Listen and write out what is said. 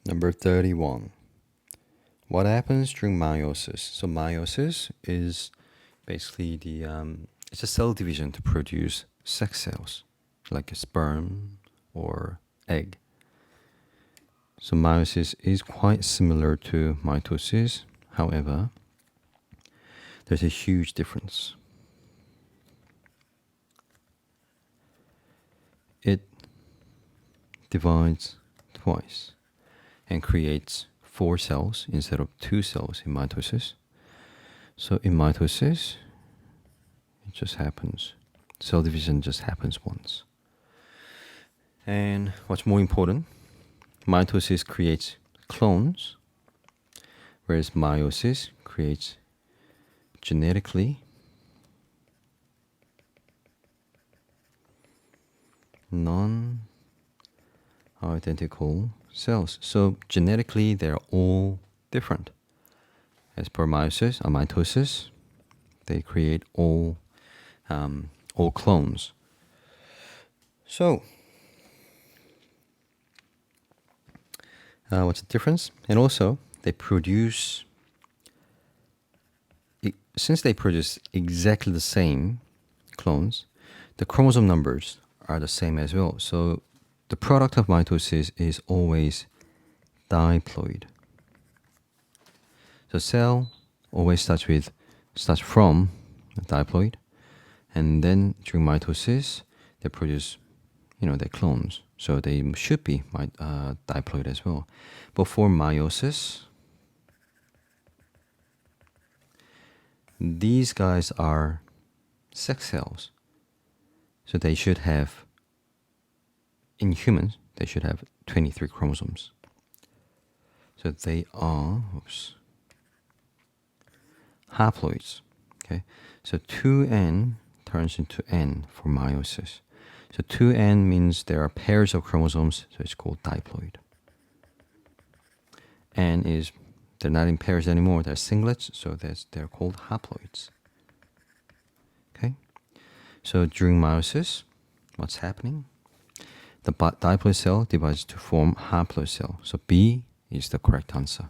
Number 31. What happens during meiosis? So meiosis is basically it's a cell division to produce sex cells, like a sperm or egg. So meiosis is quite similar to mitosis. However, there's a huge difference. It divides twice and creates 4 cells instead of 2 cells in mitosis. So in mitosis, it just happens. Cell division just happens once. And what's more important, mitosis creates clones, whereas meiosis creates genetically non-identical cells. So genetically, they're all different. As per mitosis, they create all clones. So, what's the difference? And also, since they produce exactly the same clones, the chromosome numbers are the same as well. So the product of mitosis is always diploid. So cell always starts from a diploid, and then during mitosis they produce, their clones. So they should be diploid as well. But for meiosis, these guys are sex cells. So they should have, in humans, they should have 23 chromosomes. So they are, haploids. Okay, so 2n turns into n for meiosis. So 2n means there are pairs of chromosomes, so it's called diploid. N is, they're not in pairs anymore, they're singlets, so they're called haploids. Okay, so during meiosis, what's happening? The diploid cell divides to form haploid cell. So B is the correct answer.